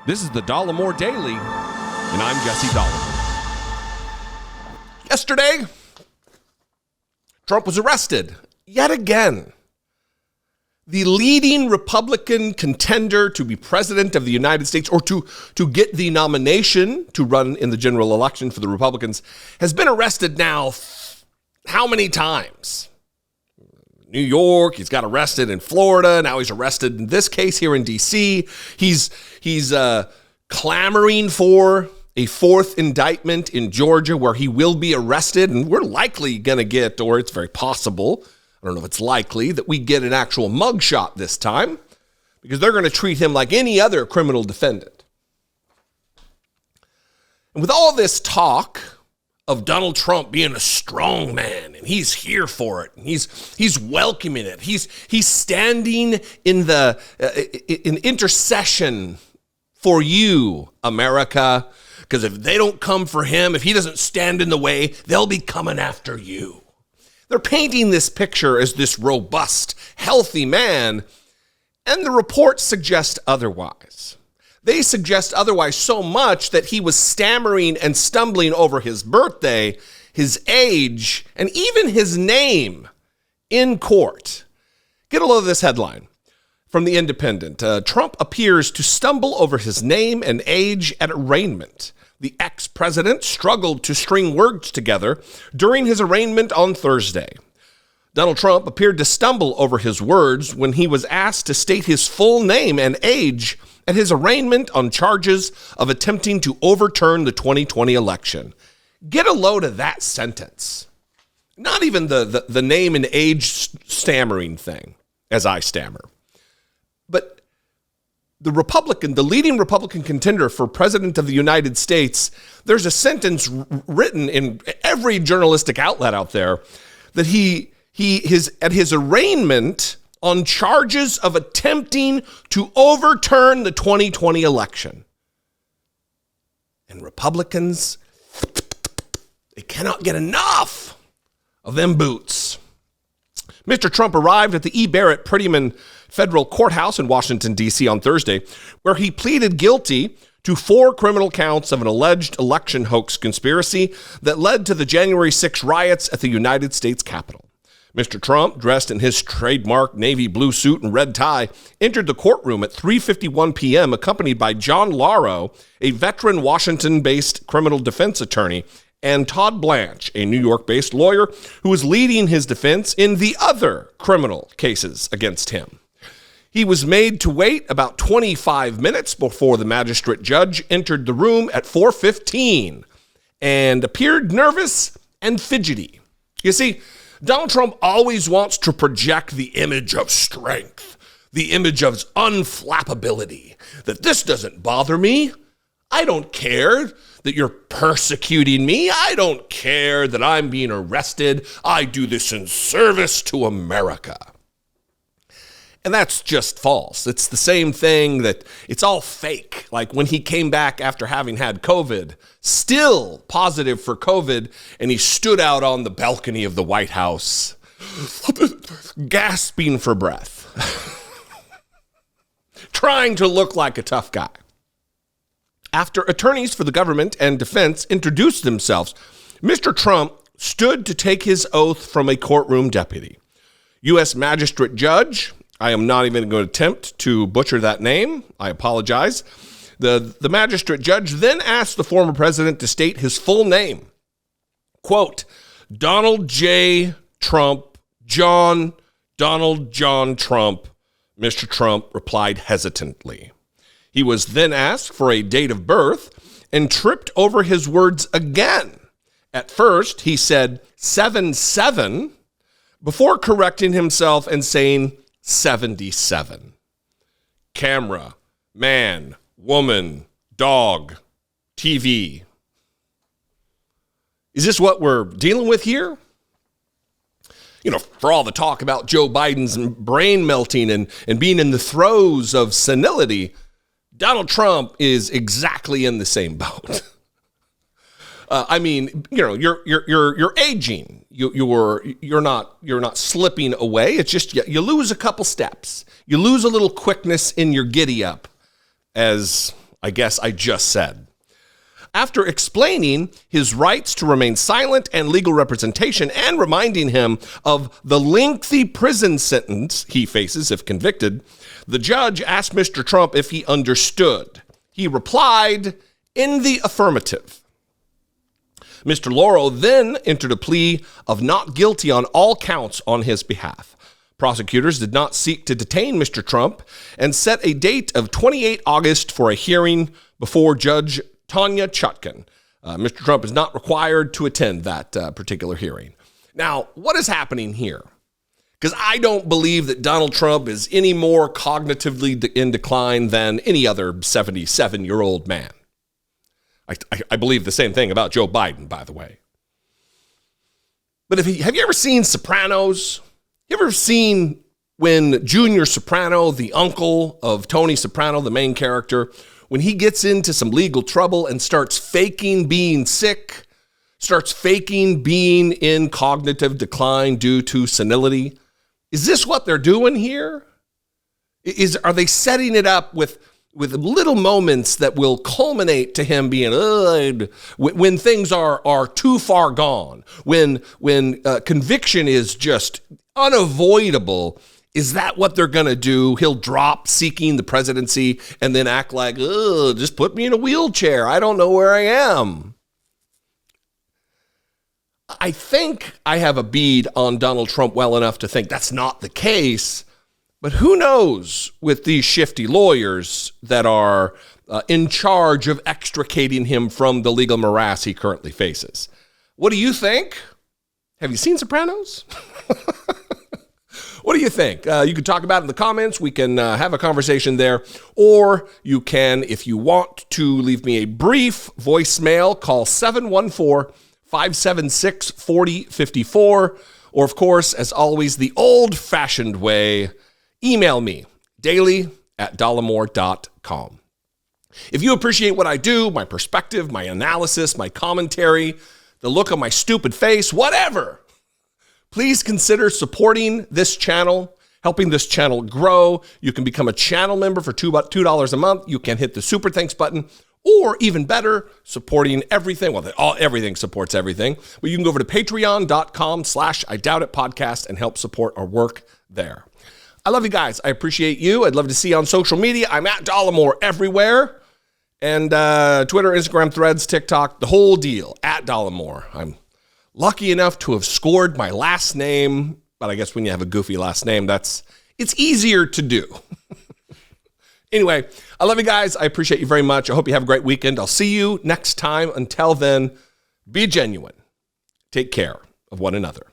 This is the Dollemore Daily, and I'm Jesse Dollemore. Yesterday, Trump was arrested yet again. The leading Republican contender to be president of the United States, or to get the nomination to run in the general election for the Republicans, has been arrested now how many times? New York, he's got arrested in Florida, now he's arrested in this case here in D.C. He's clamoring for a fourth indictment in Georgia where he will be arrested, and we're likely going to get, or it's very possible, I don't know if it's likely, that we get an actual mugshot this time, because they're going to treat him like any other criminal defendant. And with all this talk of Donald Trump being a strong man, and he's here for it, and he's welcoming it, he's standing in in intercession for you, America, because if they don't come for him, if he doesn't stand in the way, they'll be coming after you. They're painting this picture as this robust, healthy man, and the reports suggest otherwise. They suggest otherwise so much that he was stammering and stumbling over his birthday, his age, and even his name in court. Get a load of this headline from The Independent. Trump appears to stumble over his name and age at arraignment. The ex-president struggled to string words together during his arraignment on Thursday. Donald Trump appeared to stumble over his words when he was asked to state his full name and age at his arraignment on charges of attempting to overturn the 2020 election. Get a load of that sentence. Not even the name and age stammering thing, as I stammer. But the leading Republican contender for president of the United States, there's a sentence written in every journalistic outlet out there that at his arraignment on charges of attempting to overturn the 2020 election. And Republicans, they cannot get enough of them boots. Mr. Trump arrived at the E. Barrett Prettyman Federal Courthouse in Washington, D.C. on Thursday, where he pleaded guilty to 4 criminal counts of an alleged election hoax conspiracy that led to the January 6 riots at the United States Capitol. Mr. Trump, dressed in his trademark navy blue suit and red tie, entered the courtroom at 3:51 p.m., accompanied by John Lauro, a veteran Washington-based criminal defense attorney, and Todd Blanche, a New York-based lawyer who was leading his defense in the other criminal cases against him. He was made to wait about 25 minutes before the magistrate judge entered the room at 4:15 and appeared nervous and fidgety. You see, Donald Trump always wants to project the image of strength, the image of unflappability, that this doesn't bother me. I don't care that you're persecuting me. I don't care that I'm being arrested. I do this in service to America. And that's just false. It's the same thing that it's all fake. Like when he came back after having had COVID, still positive for COVID, and he stood out on the balcony of the White House, gasping for breath, trying to look like a tough guy. After attorneys for the government and defense introduced themselves, Mr. Trump stood to take his oath from a courtroom deputy. U.S. Magistrate Judge, I am not even going to attempt to butcher that name. I apologize. The magistrate judge then asked the former president to state his full name. Quote, Donald J. Trump, Donald John Trump. Mr. Trump replied hesitantly. He was then asked for a date of birth and tripped over his words again. At first, he said 7-7 before correcting himself and saying 77. Camera, man, woman, dog, TV. Is this what we're dealing with here? You know, for all the talk about Joe Biden's brain melting and being in the throes of senility, Donald Trump is exactly in the same boat. I mean, you know, you're aging. You're not slipping away. It's just you lose a couple steps. You lose a little quickness in your giddy up, as I guess I just said. After explaining his rights to remain silent and legal representation and reminding him of the lengthy prison sentence he faces if convicted, the judge asked Mr. Trump if he understood. He replied in the affirmative. Mr. Lauro then entered a plea of not guilty on all counts on his behalf. Prosecutors did not seek to detain Mr. Trump and set a date of 28 August for a hearing before Judge Tanya Chutkan. Mr. Trump is not required to attend that particular hearing. Now, what is happening here? Because I don't believe that Donald Trump is any more cognitively in decline than any other 77-year-old man. I believe the same thing about Joe Biden, by the way. But have you ever seen Sopranos? You ever seen when Junior Soprano, the uncle of Tony Soprano, the main character, when he gets into some legal trouble and starts faking being sick, starts faking being in cognitive decline due to senility? Is this what they're doing here? Are they setting it up with little moments that will culminate to him being when things are too far gone, when conviction is just unavoidable? Is that what they're going to do? He'll drop seeking the presidency and then act like, just put me in a wheelchair. I don't know where I am. I think I have a bead on Donald Trump well enough to think that's not the case. But who knows with these shifty lawyers that are in charge of extricating him from the legal morass he currently faces. What do you think? Have you seen Sopranos? What do you think? You can talk about it in the comments. We can have a conversation there. Or you can, if you want to, leave me a brief voicemail. Call 714-576-4054. Or, of course, as always, the old-fashioned way, email me, daily@dollemore.com. If you appreciate what I do, my perspective, my analysis, my commentary, the look on my stupid face, whatever, please consider supporting this channel, helping this channel grow. You can become a channel member for $2 a month. You can hit the super thanks button, or even better, supporting everything. Well, everything supports everything. But you can go over to patreon.com/IDoubtItPodcast and help support our work there. I love you guys. I appreciate you. I'd love to see you on social media. I'm at Dollemore everywhere. And Twitter, Instagram, Threads, TikTok, the whole deal, at Dollemore. I'm lucky enough to have scored my last name, but I guess when you have a goofy last name, it's easier to do. Anyway, I love you guys. I appreciate you very much. I hope you have a great weekend. I'll see you next time. Until then, be genuine. Take care of one another.